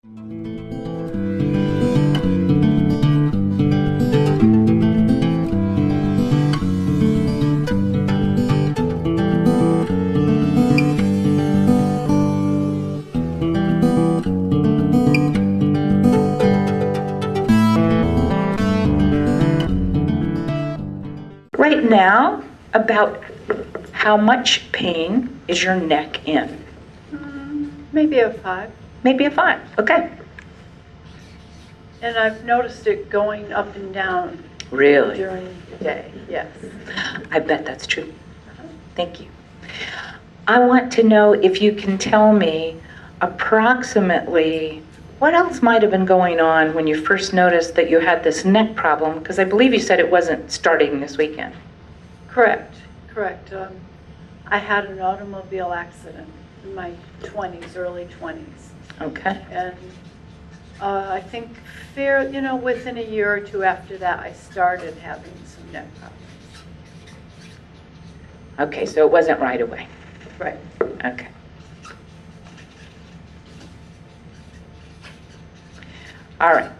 Right now, about how much pain is your neck in? Maybe a 5. Maybe a 5, okay. And I've noticed it going up and down Really? during the day, yes. I bet that's true. Thank you. I want to know if you can tell me approximately what else might have been going on when you first noticed that you had this neck problem, because I believe you said it wasn't starting this weekend. Correct. I had an automobile accident in my 20s, early 20s. Okay. And I think within a year or two after that, I started having some neck problems. Okay, so it wasn't right away. Right. Okay. All right,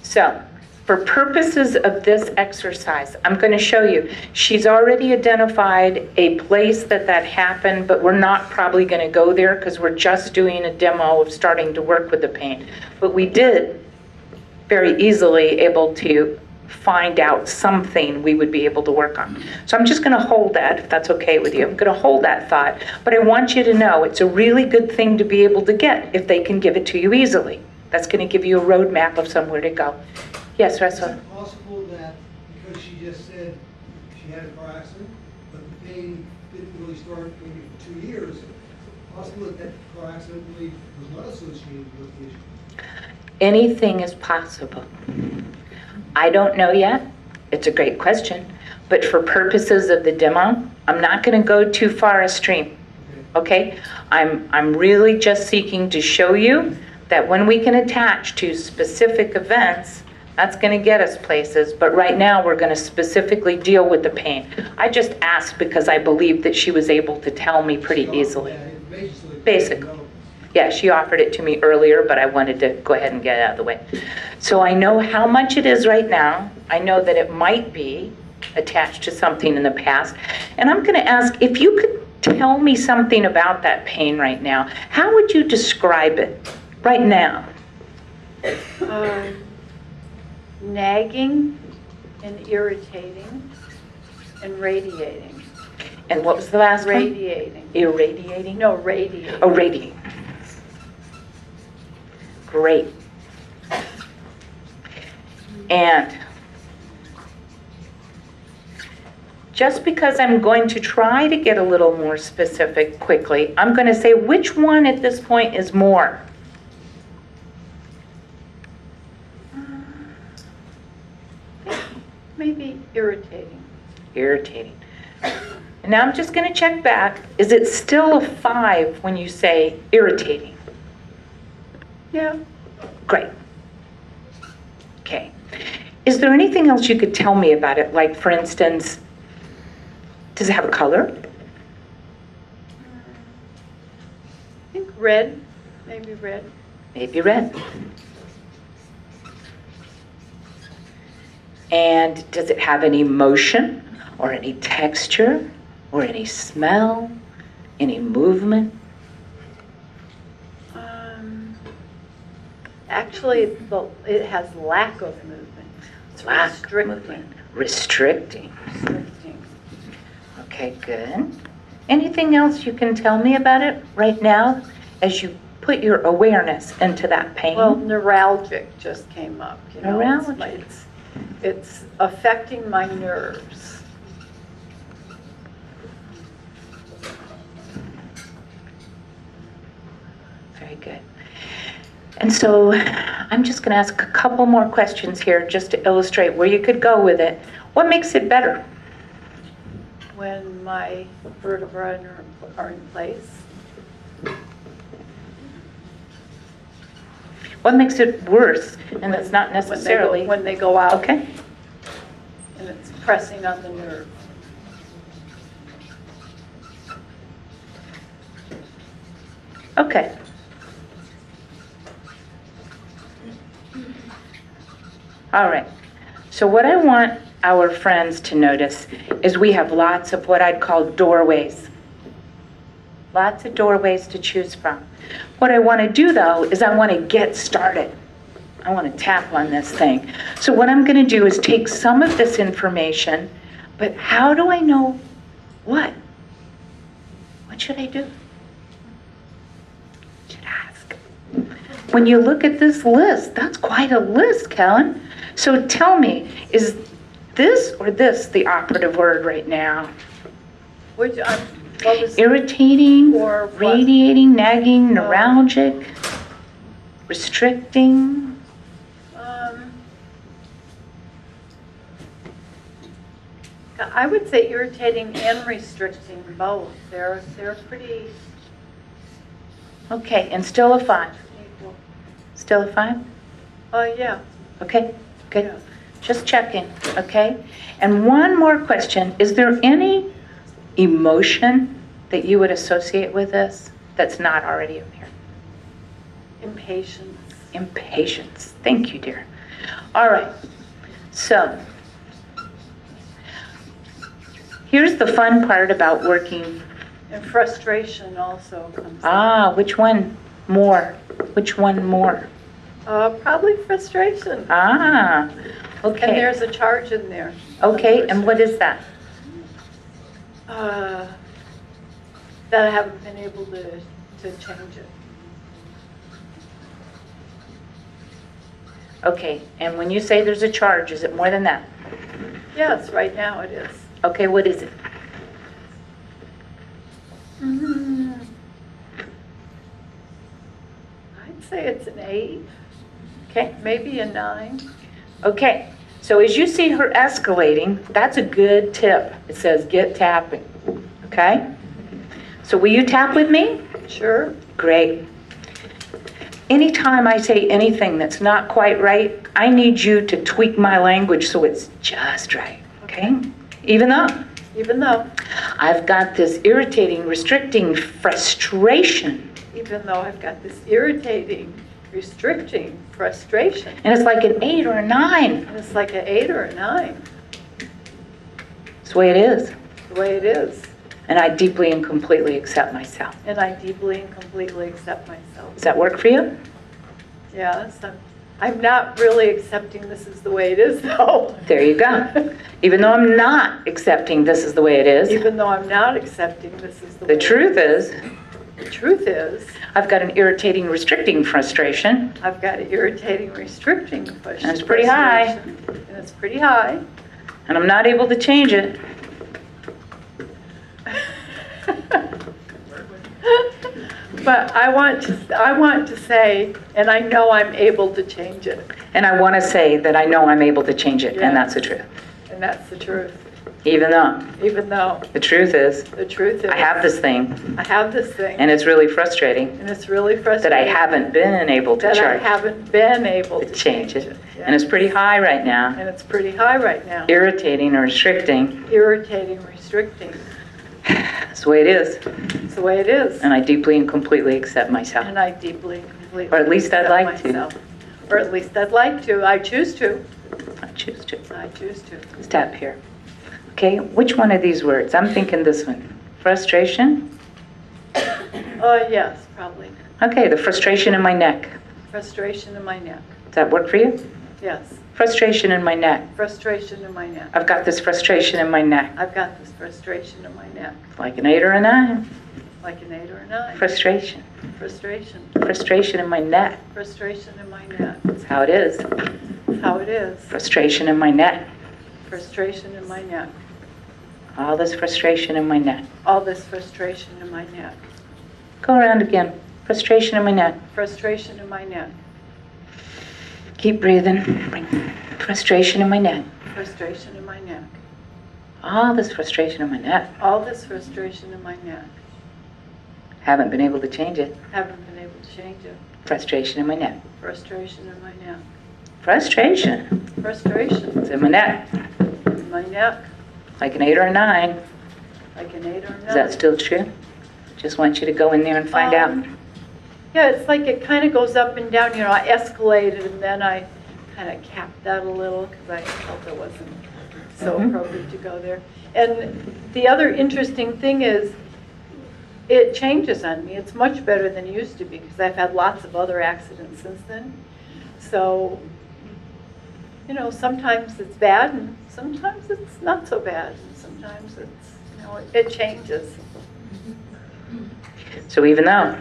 so for purposes of this exercise, I'm going to show you. She's already identified a place that happened, but we're not probably going to go there because we're just doing a demo of starting to work with the pain. But we did very easily able to find out something we would be able to work on. So I'm just going to hold that, if that's okay with you. I'm going to hold that thought, but I want you to know it's a really good thing to be able to get if they can give it to you easily. That's going to give you a roadmap of somewhere to go. Yes, Russell? Is it possible that because she just said she had a car accident, but the pain didn't really start maybe for 2 years, possible that that car accident really was not associated with the issue? Anything is possible. I don't know yet. It's a great question. But for purposes of the demo, I'm not going to go too far upstream. Okay? I'm really just seeking to show you that when we can attach to specific events, that's going to get us places. But right now, we're going to specifically deal with the pain. I just asked because I believed that she was able to tell me pretty easily. Basically. Yeah, she offered it to me earlier, but I wanted to go ahead and get it out of the way. So I know how much it is right now. I know that it might be attached to something in the past. And I'm going to ask if you could tell me something about that pain right now. How would you describe it right now? Nagging and irritating and radiating. And what was the last one? Radiating. Irradiating? No, radiating. Oh, radiating. Great. And just because I'm going to try to get a little more specific quickly, I'm going to say which one at this point is more. Maybe irritating. Irritating. And now I'm just going to check back. Is it still a 5 when you say irritating? Yeah. Great. Okay. Is there anything else you could tell me about it? Like, for instance, does it have a color? I think red. Maybe red. Maybe red. And does it have any motion or any texture or any smell, any movement? Actually, it has lack of movement. It's Lack of restricting. movement. Restricting. Restricting. Okay, good. Anything else you can tell me about it right now as you put your awareness into that pain? Well, neuralgic just came up. Neuralgic. It's affecting my nerves. Very good. And so I'm just going to ask a couple more questions here just to illustrate where you could go with it. What makes it better? When my vertebrae are in place. What makes it worse? And that's not necessarily... When they go out. Okay. And it's pressing on the nerve. Okay. All right. So what I want our friends to notice is we have lots of what I'd call doorways. Lots of doorways to choose from. What I want to do, though, is I want to get started. I want to tap on this thing. So what I'm going to do is take some of this information, but how do I know what? What should I do? Should ask. When you look at this list, that's quite a list, Kellen. So tell me, is this or this the operative word right now? Which, what was, Irritating, Or what? radiating, nagging, neuralgic, restricting. I would say irritating and restricting both. They're pretty Okay, and still a 5. equal. Still a 5? Yeah. Okay, good. Yeah. Just checking, okay? And one more question. Is there any emotion that you would associate with this that's not already in here? Impatience. Impatience. Thank you, dear. All right. So, here's the fun part about working. And frustration also comes Which one more? Which one more? Probably frustration. Okay. And there's a charge in there. Okay, and what is that? That I haven't been able to change it. Okay, and when you say there's a charge, is it more than that? Yes, right now it is. Okay, what is it? I'd say it's an 8, Okay. maybe a 9. Okay, so as you see her escalating, that's a good tip. It says get tapping, okay? So will you tap with me? Sure. Great. Anytime I say anything that's not quite right, I need you to tweak my language so it's just right, okay? Even though I've got this irritating, restricting frustration, Even though I've got this irritating, restricting frustration. and it's like an 8 or a 9. And it's like an 8 or a 9, It's the way it is. the way it is. And I deeply and completely accept myself. And I deeply and completely accept myself. Does that work for you? Yes, I'm not really accepting this is the way it is, though. There you go. Even though I'm not accepting this is the way it is, Even though I'm not accepting this is the way the truth is, The truth is, I've got an irritating, restricting frustration, I've got an irritating, restricting frustration. And it's pretty high. And it's pretty high. and I'm not able to change it. But I want to say, and I know I'm able to change it, And I want to say that I know I'm able to change it, Yes. and that's the truth. and that's the truth. Even though Even though the truth is, the truth is, I have this thing, I have this thing, and it's really frustrating and it's really that frustrating I haven't been able to that I charge, haven't been able to to change it. Yeah. And it's pretty high right now. And it's pretty high right now. Irritating or restricting, Irritating, restricting. that's the way it is. It's the way it is. And I deeply and completely accept myself. And I deeply and completely Or at least I'd accept like to. myself. Or at least I'd like to. I choose to. I choose to. I choose to. Let's tap here. Okay, which one of these words? I'm thinking this one. Frustration? Yes, probably. Okay, the frustration in my neck. Frustration in my neck. Does that work for you? Yes. Frustration in my neck. Frustration in my neck. I've got this frustration in my neck. I've got this frustration in my neck. Like an 8 or a 9. Like an 8 or a 9. Frustration. Frustration. Frustration in my neck. Frustration in my neck. That's how it is. That's how it is. Frustration in my neck. Frustration in my neck. All this frustration in my neck. All this frustration in my neck. Go around again. Frustration in my neck. Frustration in my neck. Keep breathing. Frustration in my neck. Frustration in my neck. All this frustration in my neck. All this frustration in my neck. Haven't been able to change it. Haven't been able to change it. Frustration in my neck. Frustration in my neck. Frustration. Frustration It's in my neck. in my neck. Like an 8 or a 9. Like an 8 or a 9. Is that still true? Just want you to go in there and find out. Yeah, it's like it kind of goes up and down. You know, I escalated and then I kind of capped that a little because I felt it wasn't so Mhm. appropriate to go there. And the other interesting thing is, it changes on me. It's much better than it used to be because I've had lots of other accidents since then. So, you know, sometimes it's bad and sometimes it's not so bad. And sometimes it's, you know, it changes. So even though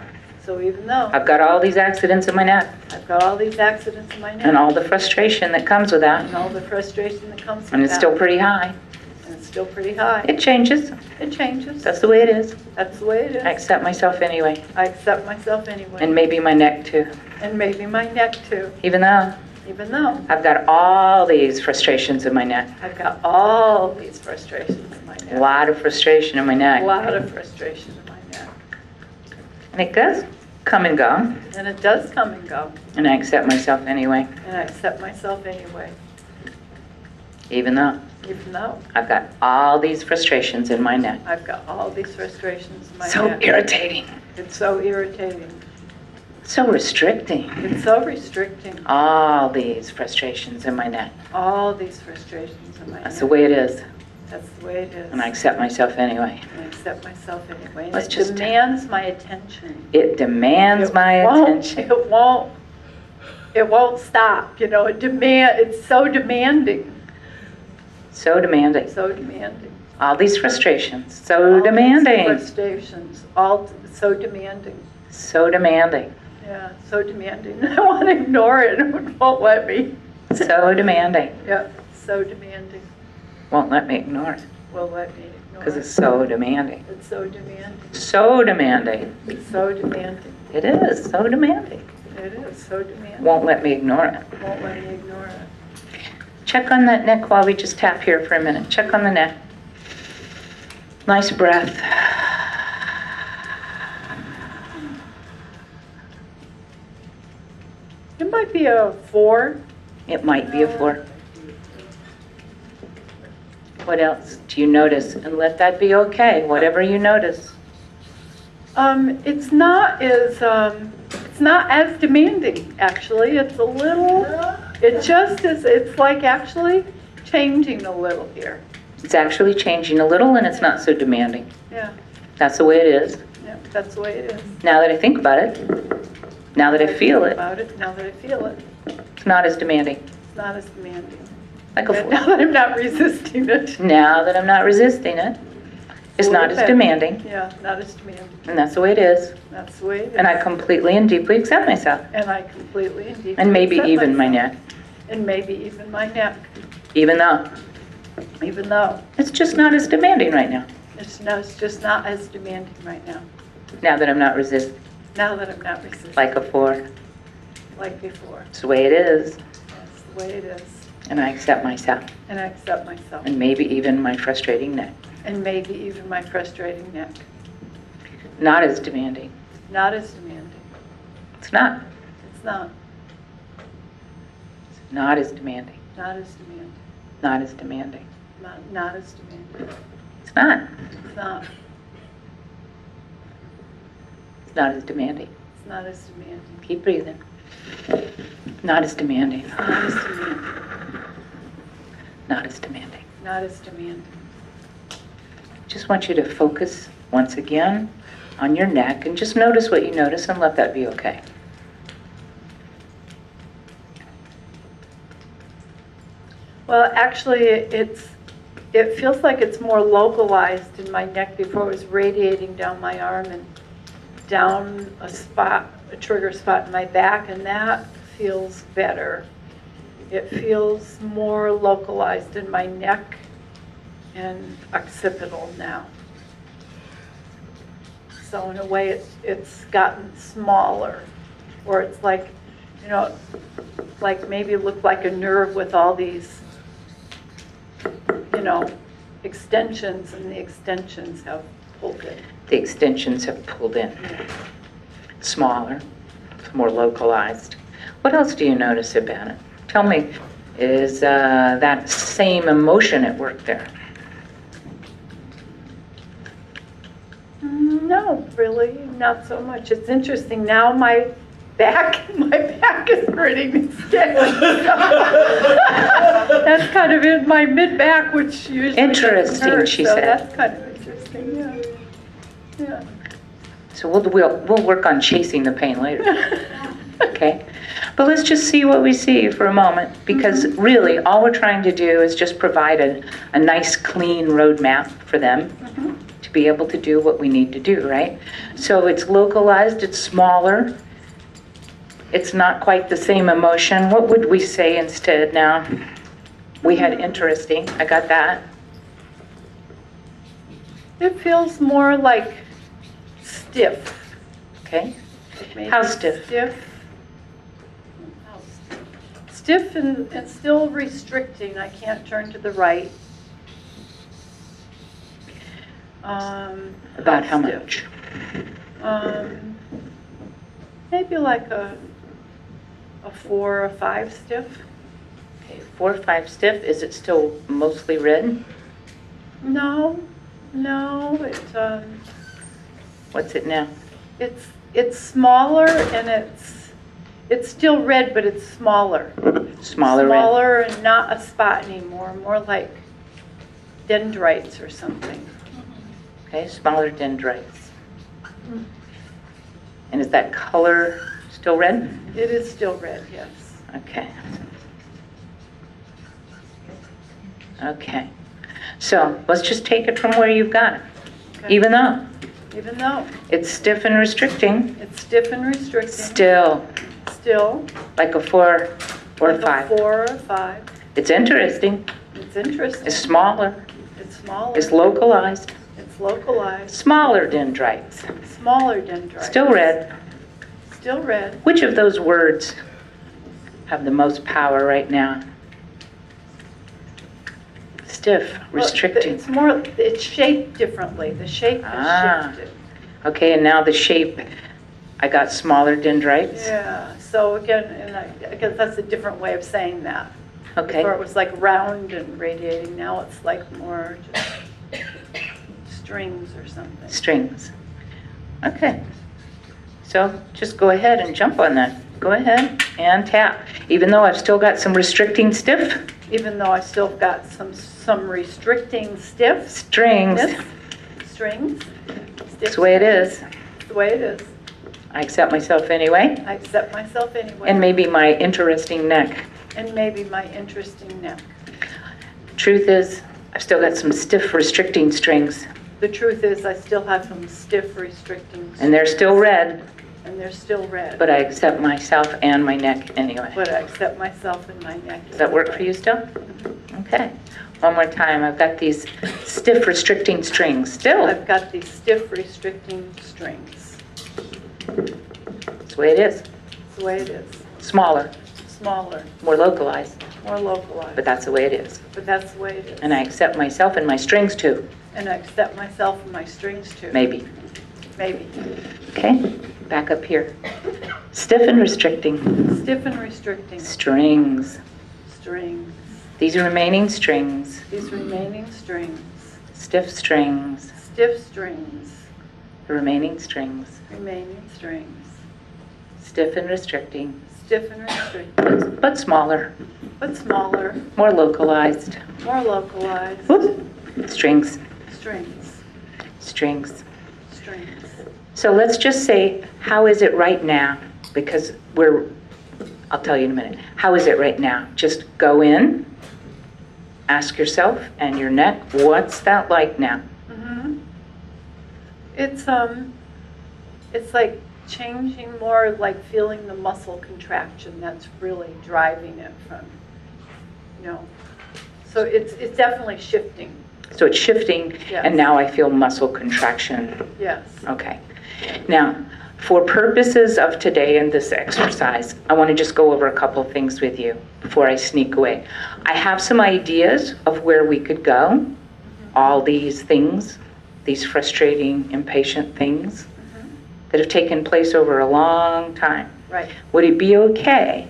So even though I've got all these accidents in my neck I've got all these accidents in my neck and all the frustration that comes with that, and all the frustration that comes and with it's still that, pretty high, and it's still pretty high. it changes. It changes. That's the way it is. That's the way it I is. accept myself anyway, I accept myself anyway. and maybe my neck too. And maybe my neck too, Even though even though I've got all these frustrations in my neck, I've got all these frustrations in my a neck. lot of frustration in my A neck, lot of frustration in my neck. and it does come and go, And it does come and go. and I accept myself anyway, And I accept myself anyway, even though even though I've got all these frustrations in my neck. I've got all these frustrations in my So neck. irritating, It's so irritating. so restricting. It's so restricting. All these frustrations in my neck. All these frustrations in my That's neck. the way it is, That's the way it is. and I accept myself anyway. And I accept myself anyway. And Let's it just- demands my attention. It demands my attention. It won't stop, you know, it's so demanding, So demanding. so demanding. All these frustrations, so All these demanding. Frustrations, all so demanding. So demanding. Yeah, so demanding. I want to ignore it, it won't let me. So demanding. Yeah, so demanding. Won't let me ignore it Won't let me ignore because it. it's so demanding. It's so demanding. So demanding. It's so demanding. It is so demanding. It is so demanding. Won't let me ignore it. Won't let me ignore it. Check on that neck while we just tap here for a minute. Check on the neck. Nice breath. It might be a 4. It might be a 4. What else do you notice? And let that be okay, whatever you notice. It's not as demanding, actually. It's a little, it just is, it's like actually changing a little here. It's actually changing a little and it's not so demanding. Yeah, That's the way it is. yeah, that's the way it is. Now that I think about it, now that I feel it, About it, now that I feel it, it's not as demanding. it's not as demanding. Like a And 4. now that I'm not resisting it. Now that I'm not resisting it, it's A not little as bit. demanding. Yeah, not as demanding. And that's the way it is. That's the way it is. And I completely and deeply accept myself. And I completely and deeply And maybe accept even my myself. neck. And maybe even my neck, Even though even though it's just not as demanding right now. it's just not as demanding right now. Now that I'm not resisting. Now that I'm not resisting Like a 4. like before. It's the way it is. That's the way it is. And I accept myself. And I accept myself. And maybe even my frustrating neck. And maybe even my frustrating neck. Not as demanding. Not as demanding. It's not. It's not. Not as demanding. Not as demanding. Not as demanding. Not as demanding. It's not. It's not. It's not as demanding. It's not as demanding. Keep breathing. Not as demanding. It's not as demanding. Not as demanding. Not as demanding. Just want you to focus once again on your neck and just notice what you notice and let that be okay. Well, actually, it feels like it's more localized in my neck. Before it was radiating down my arm and down a trigger spot in my back, and that feels better. It feels more localized in my neck and occipital now. So in a way, it's gotten smaller, or it's like, you know, like maybe it looked like a nerve with all these, you know, extensions, and the extensions have pulled in. The extensions have pulled in. It's smaller. It's more localized. What else do you notice about it? Tell me, is that same emotion at work there? No, really, not so much. It's interesting. Now my back, and my back is hurting instead. That's kind of in my mid-back, which usually doesn't Interesting, hurt, she so said. that's kind of interesting, yeah. Yeah. So we'll work on chasing the pain later. Okay? But let's just see what we see for a moment, because really all we're trying to do is just provide a nice clean roadmap for them to be able to do what we need to do, right? So it's localized, it's smaller, it's not quite the same emotion. What would we say instead now? We had interesting, I got that. It feels more like stiff. Okay? Maybe How stiff? Stiff and still restricting. I can't turn to the right. About how stiff? much? Maybe like a 4 or 5 stiff. Okay, 4 or 5 stiff. Is it still mostly red? No, What's it now? it's smaller and it's still red, but it's smaller. Smaller red. Smaller and not a spot anymore, more like dendrites or something. Okay, smaller dendrites. And is that color still red? It is still red, yes. Okay. Okay. So let's just take it from where you've got it. Okay. Even though it's stiff and restricting, It's stiff and restricting. still Still. like a 4 or Like a 5. a 4 or a 5. It's interesting. It's interesting. It's smaller. It's smaller. It's localized. It's localized. Smaller dendrites. Smaller dendrites. Still red. Still red. Which of those words have the most power right now? Stiff, restricting. Well, it's shaped differently. The shape has shifted. Okay, and now the shape, I got smaller dendrites. Yeah, so again, and I guess that's a different way of saying that. Okay, Before it was like round and radiating, now it's like more just strings or something. strings. Okay, so just go ahead and jump on that. Go ahead and tap. Even though I've still got some restricting stiff, Even though I still got some restricting stiff strings. strings. That's the way it is. The way it is. I accept myself anyway. I accept myself anyway. And maybe my interesting neck. And maybe my interesting neck. Truth is, I've still got some stiff restricting strings, The truth is, I still have some stiff restricting. and they're still red, And they're still red. but I accept myself and my neck anyway. But I accept myself and my neck. Does that work for you still? Okay. One more time. I've got these stiff restricting strings still. I've got these stiff restricting strings. That's the way it is. That's the way it is. Smaller, Smaller, more localized, more localized. but that's the way it is. But that's the way it is. And I accept myself and my strings too, And I accept myself and my strings too. maybe. Maybe. Okay, back up here. Stiff and restricting Stiff and restricting strings. strings. These remaining strings, These remaining strings. stiff strings, Stiff strings. the remaining strings, Remaining strings. stiff and restricting, Stiff and restricting. but smaller, But smaller, more localized. more localized. Whoop. Strings, Strings. strings. Strings. So let's just say, how is it right now? Because I'll tell you in a minute. How is it right now? Just go in, ask yourself and your neck, what's that like now? Mm-hmm. It's like changing more, like feeling the muscle contraction that's really driving it from, so it's definitely shifting. So it's shifting, Yes. and now I feel muscle contraction. Yes. Okay. Now, for purposes of today and this exercise, I want to just go over a couple of things with you before I sneak away. I have some ideas of where we could go, all these things, these frustrating, impatient things that have taken place over a long time. Right. Would it be okay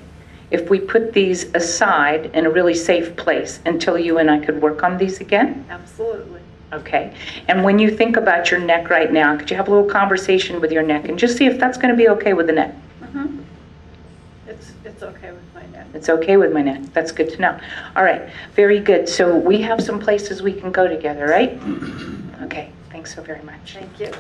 if we put these aside in a really safe place until you and I could work on these again? Absolutely. Okay. And when you think about your neck right now, could you have a little conversation with your neck and just see if that's going to be okay with the neck? Mm-hmm. It's okay with my neck. That's good to know. All right, very good. So we have some places we can go together, right? Okay, thanks so very much. Thank you.